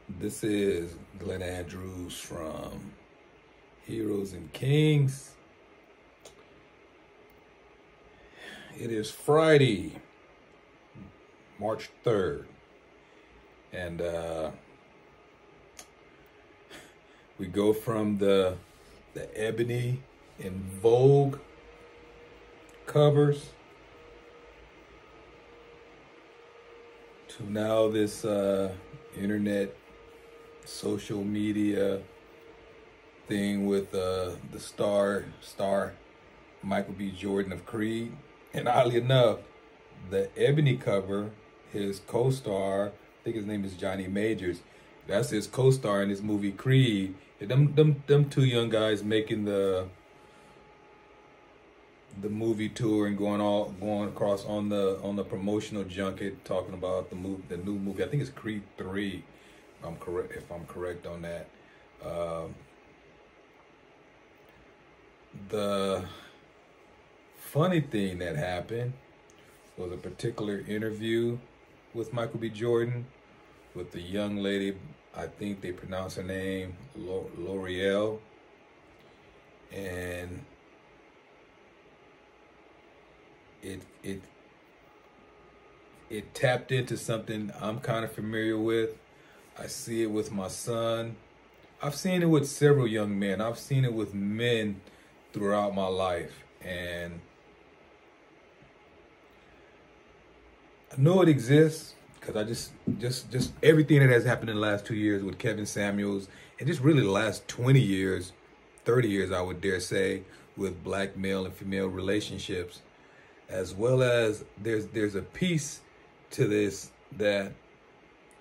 This is Glenn Andrews from Heroes and Kings. It is Friday, March 3rd, and we go from the ebony and Vogue covers to now this internet social media thing with the star Michael B. Jordan of Creed. And oddly enough, the ebony cover, his co-star, I think his name is Johnny Majors, that's his co-star in this movie Creed. And them two young guys making the movie tour and going across on the promotional junket, talking about the new movie. I think it's Creed 3, if I'm correct on that. The funny thing that happened was a particular interview with Michael B. Jordan with the young lady. I think they pronounce her name L'Oreal, and it tapped into something I'm kind of familiar with. I see it with my son. I've seen it with several young men. I've seen it with men throughout my life, and I know it exists because I just everything that has happened in the last 2 years with Kevin Samuels, and just really the last 20 years, 30 years, I would dare say, with black male and female relationships, as well as there's a piece to this that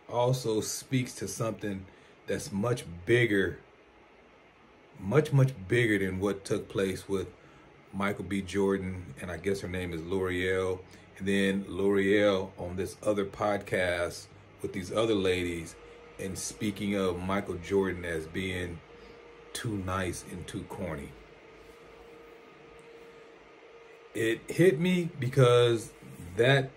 also speaks to something that's much bigger, much bigger than what took place with Michael B. Jordan, and I guess her name is L'Oreal, and then L'Oreal on this other podcast with these other ladies, and speaking of Michael Jordan as being too nice and too corny. It hit me because that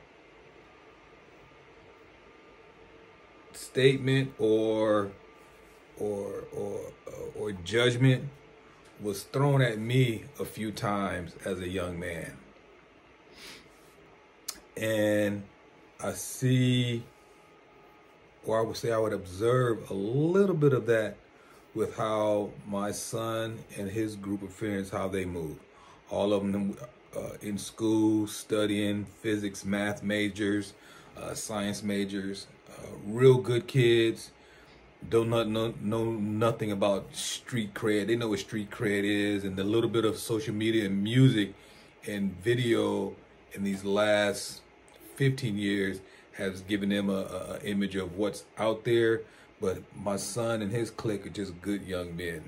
statement or judgment was thrown at me a few times as a young man. And I see, or I would say I would observe a little bit of that with how my son and his group of friends, how they move. All of them in school, studying physics, math majors, science majors, real good kids. Don't know nothing about street cred. They know what street cred is, and the little bit of social media and music and video in these last 15 years has given them a image of what's out there. But my son and his clique are just good young men.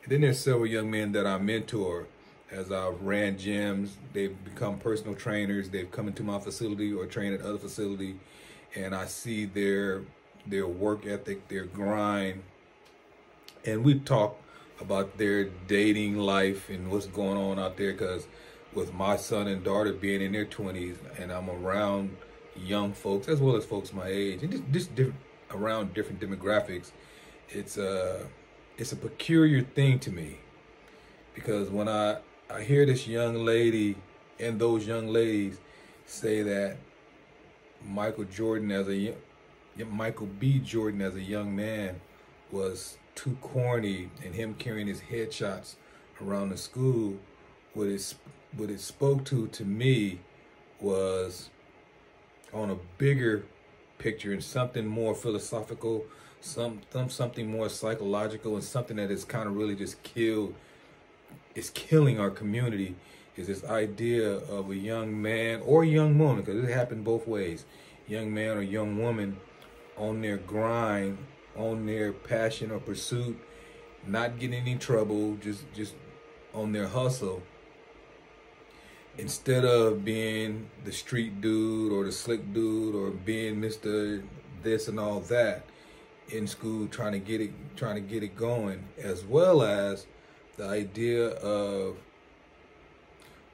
And then there's several young men that I mentor as I've ran gyms. They've become personal trainers. They've come into my facility or trained at other facility, and I see their work ethic, their grind, and we talk about their dating life and what's going on out there, because with my son and daughter being in their 20s, and I'm around young folks as well as folks my age, and just around different demographics, it's a peculiar thing to me, because when I hear this young lady and those young ladies say that Michael B. Jordan as a young man was too corny, and him carrying his headshots around the school, what it spoke to me was on a bigger picture and something more philosophical, something more psychological, and something that is kind of really just killing our community, is this idea of a young man or a young woman, because it happened both ways, young man or young woman on their grind, on their passion or pursuit, not getting any trouble, just on their hustle, instead of being the street dude or the slick dude or being Mr. this and all that in school, trying to get it going, as well as the idea of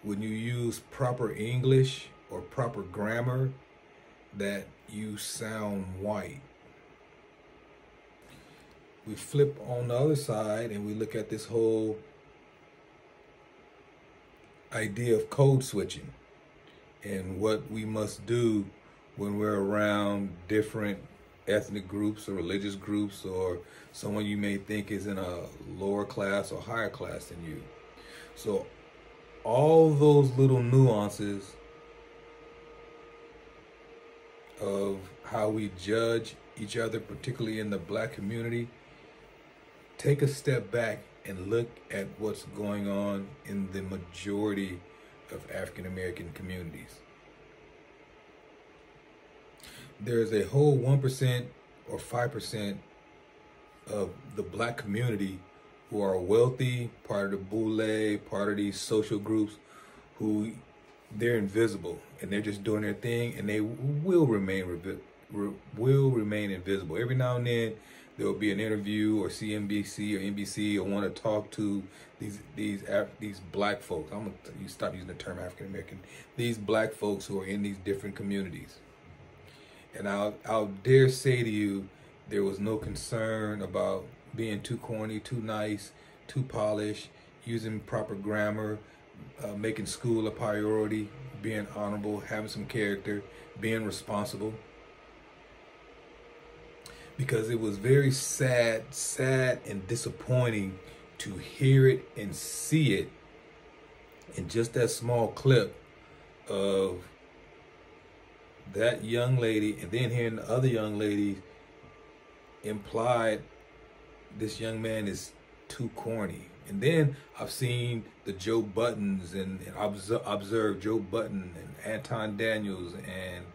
when you use proper English or proper grammar, that you sound white. we flip on the other side and we look at this whole idea of code switching and what we must do when we're around different ethnic groups or religious groups or someone you may think is in a lower class or higher class than you. So all those little nuances of how we judge each other, particularly in the Black community, take a step back and look at what's going on in the majority of African American communities. There's a whole 1% or 5% of the Black community who are wealthy, part of the boule, part of these social groups, who they're invisible and they're just doing their thing, and they will remain invisible. Every now and then there will be an interview, or CNBC or NBC will want to talk to these Black folks. I'm gonna stop using the term African American. These Black folks who are in these different communities. And I'll dare say to you, there was no concern about being too corny, too nice, too polished, using proper grammar, making school a priority, being honorable, having some character, being responsible. Because it was very sad and disappointing to hear it and see it in just that small clip of that young lady, and then hearing the other young lady implied this young man is too corny. And then I've seen the Joe Buttons and observed Joe Button and Anton Daniels, and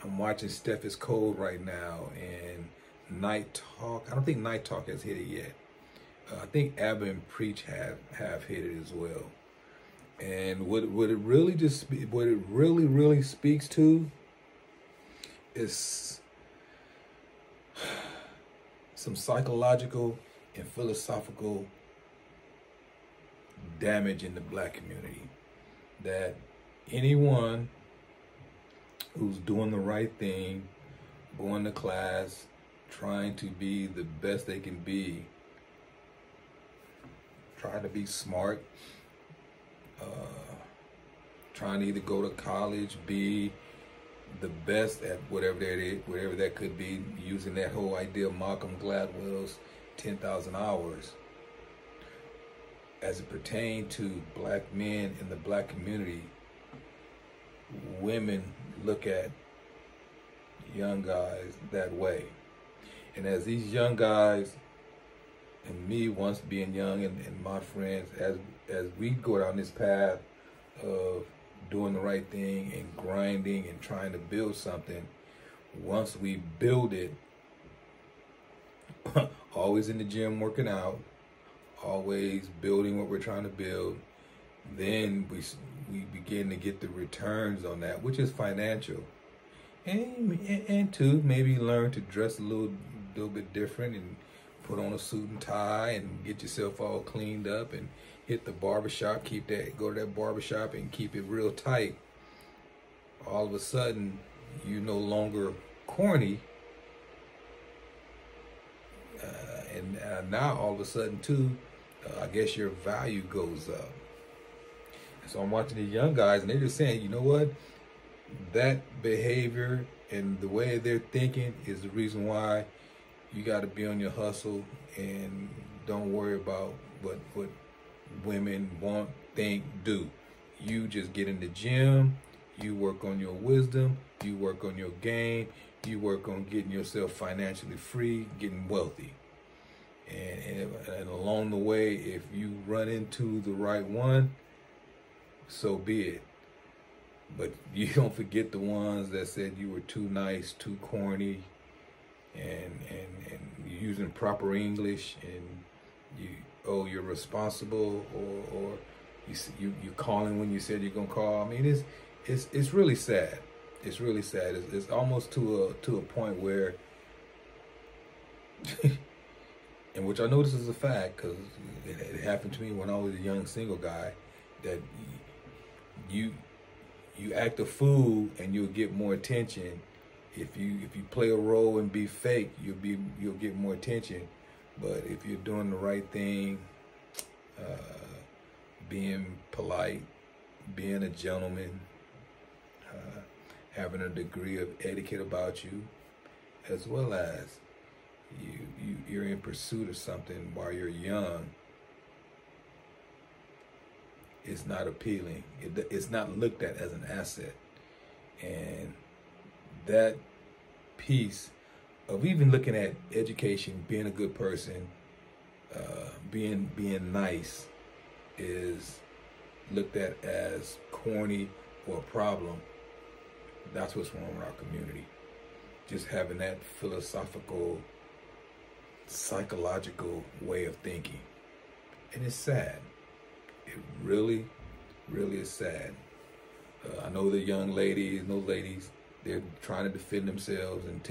I'm watching Steph is Cold right now, and Night Talk. I don't think Night Talk has hit it yet. I think Abba and Preach have hit it as well. And what it really speaks to is some psychological and philosophical damage in the Black community. That anyone who's doing the right thing, going to class, trying to be the best they can be, trying to be smart, trying to either go to college, be the best at whatever that could be, using that whole idea of Malcolm Gladwell's 10,000 hours as it pertains to Black men in the Black community. Women look at young guys that way. And as these young guys, and me once being young, and my friends, as we go down this path of doing the right thing and grinding and trying to build something, once we build it, always in the gym working out, always building what we're trying to build, then we begin to get the returns on that, which is financial. And to maybe learn to dress a little bit different and put on a suit and tie and get yourself all cleaned up and hit the barbershop, go to that barbershop and keep it real tight. All of a sudden, you're no longer corny. And now all of a sudden too, I guess your value goes up. So I'm watching these young guys and they're just saying, you know what? That behavior and the way they're thinking is the reason why you got to be on your hustle and don't worry about what women want, think, do. You just get in the gym, you work on your wisdom, you work on your game, you work on getting yourself financially free, getting wealthy. And along the way, if you run into the right one, so be it. But you don't forget the ones that said you were too nice, too corny, and using proper English, and you're responsible, or you calling when you said you're gonna call. I mean, it's really sad. It's really sad. It's almost to a point where, and which I know this is a fact because it happened to me when I was a young single guy, that you act a fool and you'll get more attention If you play a role and be fake, you'll get more attention. But if you're doing the right thing, being polite, being a gentleman, having a degree of etiquette about you, as well as you're in pursuit of something while you're young, it's not appealing. It's not looked at as an asset. And that piece of even looking at education, being a good person, being nice, is looked at as corny or a problem. That's what's wrong with our community. Just having that philosophical, psychological way of thinking. And it's sad. It really, really is sad. I know the young ladies, and those ladies, they're trying to defend themselves and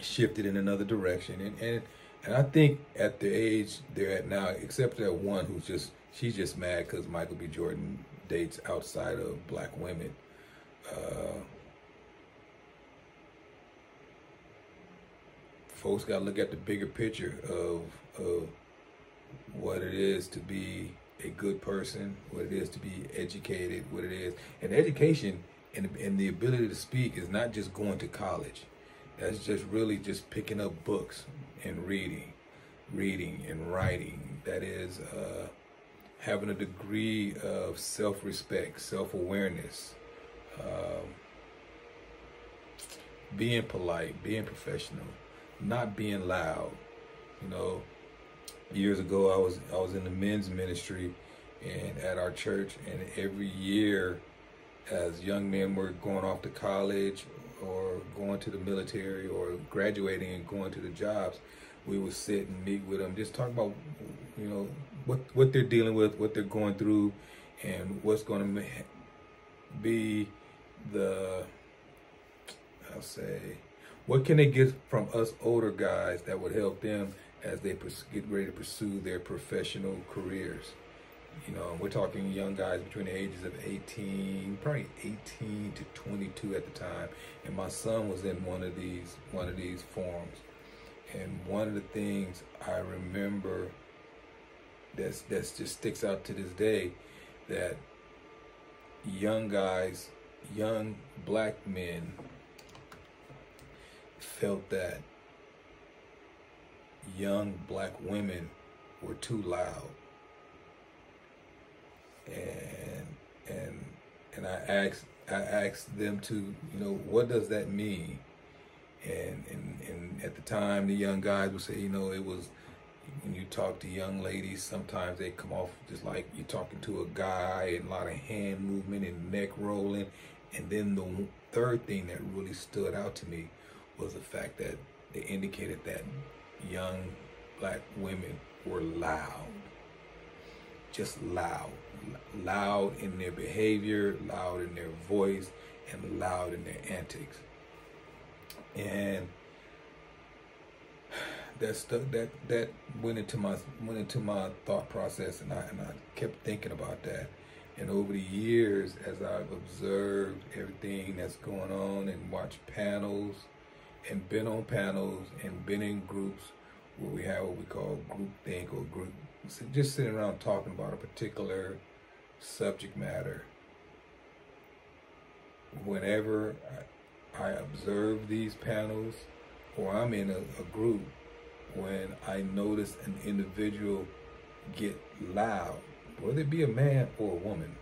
shift it in another direction. And I think at the age they're at now, except that one she's just mad because Michael B. Jordan dates outside of black women. Folks got to look at the bigger picture of what it is to be a good person, what it is to be educated, what it is. And education and the ability to speak is not just going to college. That's just really just picking up books and reading and writing. That is having a degree of self-respect, self-awareness, being polite, being professional, not being loud. You know, years ago I was in the men's ministry and at our church, and every year as young men were going off to college or going to the military or graduating and going to the jobs, we would sit and meet with them, just talk about, you know, what they're dealing with, what they're going through, and what's going to be the, I'll say, what can they get from us older guys that would help them as they get ready to pursue their professional careers. You know, we're talking young guys between the ages of 18, probably 18 to 22 at the time. And my son was in one of these forums. And one of the things I remember that's just sticks out to this day, that young guys, young black men felt that young black women were too loud. And I asked them to, you know, what does that mean? And at the time, the young guys would say, you know, it was, when you talk to young ladies, sometimes they come off just like you're talking to a guy, and a lot of hand movement and neck rolling. And then the third thing that really stood out to me was the fact that they indicated that young black women were loud. Just loud in their behavior, loud in their voice, and loud in their antics. And that went into my thought process, and I kept thinking about that. And over the years, as I've observed everything that's going on and watched panels and been on panels and been in groups where we have what we call group think or group, just sitting around talking about a particular subject matter. Whenever I observe these panels, or I'm in a group, when I notice an individual get loud, whether it be a man or a woman,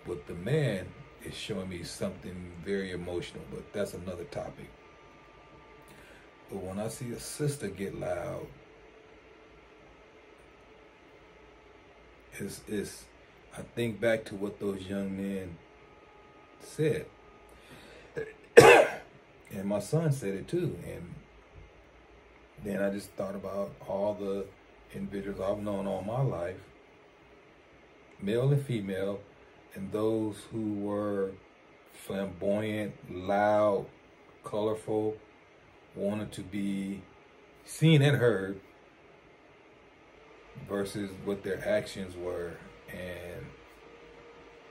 but the man is showing me something very emotional, but that's another topic. But when I see a sister get loud, I think back to what those young men said. And my son said it too. And then I just thought about all the individuals I've known all my life, male and female, and those who were flamboyant, loud, colorful, wanted to be seen and heard, versus what their actions were. And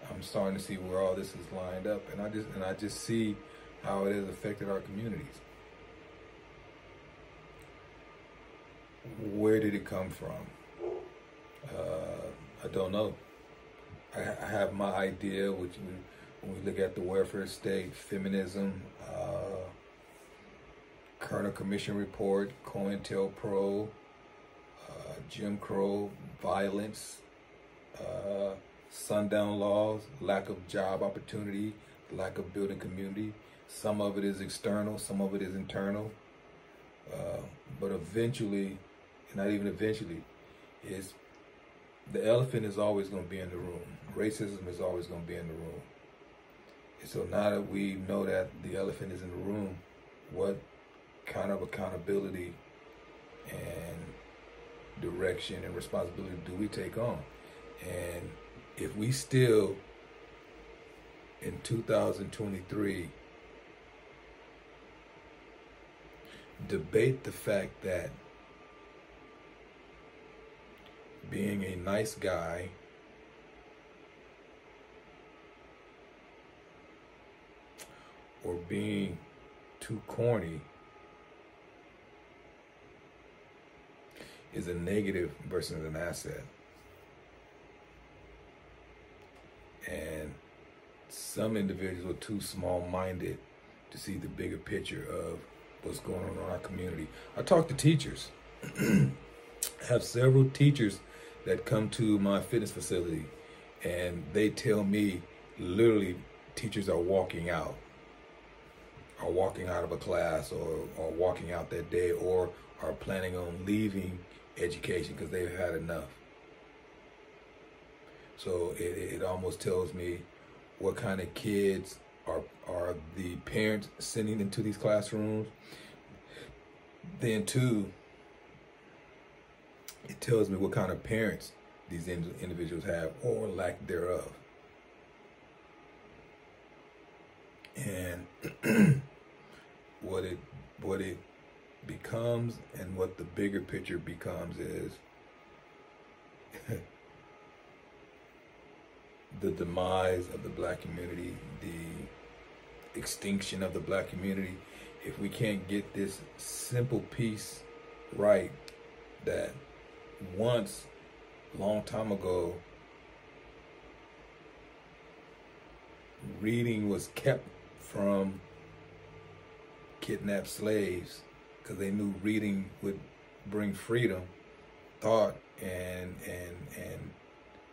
I'm starting to see where all this is lined up, and I just see how it has affected our communities. Where did it come from? I don't know. I have my idea, which when we look at the welfare state, feminism, Kerner Commission report, COINTELPRO, Jim Crow, violence, sundown laws, lack of job opportunity, lack of building community. Some of it is external, some of it is internal. But eventually, not even eventually, is the elephant is always going to be in the room. Racism is always going to be in the room. And so now that we know that the elephant is in the room, what kind of accountability and direction and responsibility do we take on? And if we still, in 2023, debate the fact that being a nice guy or being too corny is a negative versus an asset. And some individuals are too small-minded to see the bigger picture of what's going on in our community. I talk to teachers. I have several teachers that come to my fitness facility, and they tell me literally teachers are walking out of a class, or walking out that day, or are planning on leaving education because they've had enough. So it almost tells me what kind of kids are the parents sending into these classrooms. Then too, it tells me what kind of parents these individuals have, or lack thereof. And what it becomes, and what the bigger picture becomes, is the demise of the black community, the extinction of the black community. If we can't get this simple piece right, that once, long time ago, reading was kept from kidnapped slaves because they knew reading would bring freedom, thought, and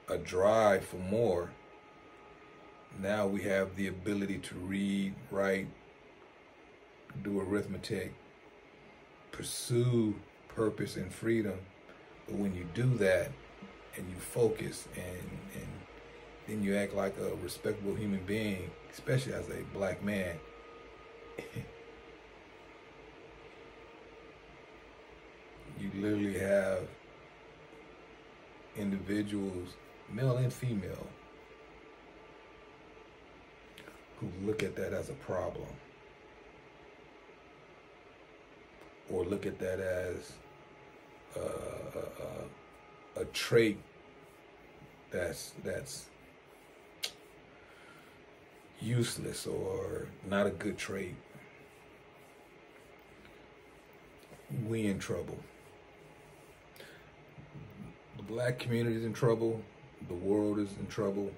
a drive for more. Now we have the ability to read, write, do arithmetic, pursue purpose and freedom. But when you do that and you focus and then you act like a respectable human being, especially as a black man, you literally have individuals, male and female, who look at that as a problem, or look at that as a trait that's useless, or not a good trait. We in trouble. The black community is in trouble. The world is in trouble.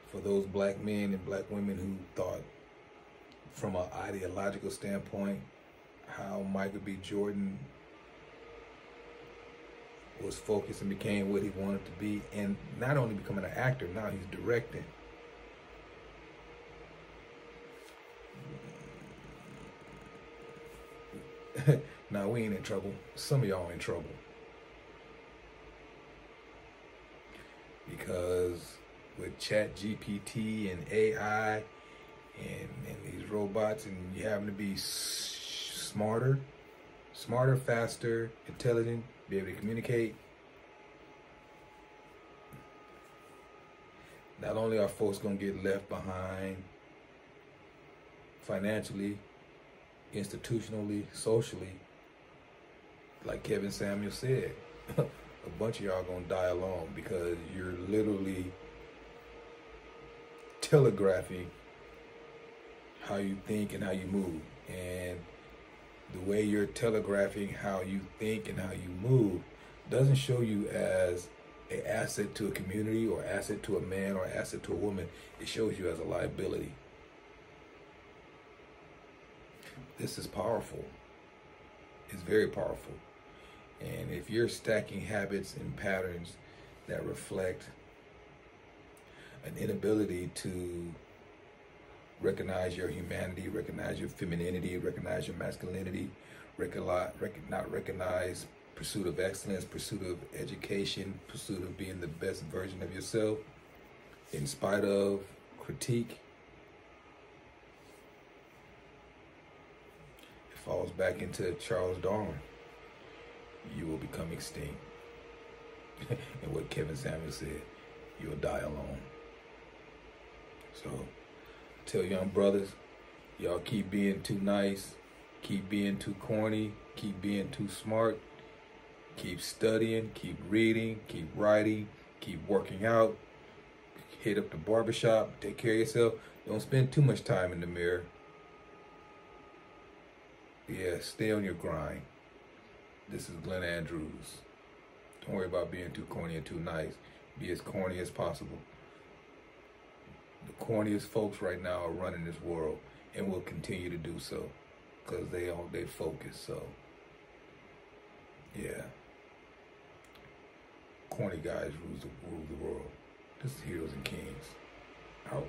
For those black men and black women who thought, from an ideological standpoint, how Michael B. Jordan was focused and became what he wanted to be, and not only becoming an actor, now he's directing. Now we ain't in trouble. Some of y'all in trouble. Because with ChatGPT and AI and these robots, and you having to be smarter, faster, intelligent, be able to communicate, not only are folks going to get left behind financially, institutionally, socially, like Kevin Samuel said, a bunch of y'all gonna die alone because you're literally telegraphing how you think and how you move. And the way you're telegraphing how you think and how you move doesn't show you as an asset to a community or asset to a man or asset to a woman. It shows you as a liability. This is powerful. It's very powerful. And if you're stacking habits and patterns that reflect an inability to recognize your humanity, recognize your femininity, recognize your masculinity, not recognize pursuit of excellence, pursuit of education, pursuit of being the best version of yourself, in spite of critique, it falls back into Charles Darwin. You will become extinct. And what Kevin Samuel said, you'll die alone. So, tell young brothers, y'all keep being too nice, keep being too corny, keep being too smart, keep studying, keep reading, keep writing, keep working out, hit up the barbershop, take care of yourself. Don't spend too much time in the mirror. Yeah, stay on your grind. This is Glenn Andrews. Don't worry about being too corny and too nice. Be as corny as possible. The corniest folks right now are running this world and will continue to do so because they focus. So, yeah. Corny guys rule the world. This is Heroes and Kings. Out.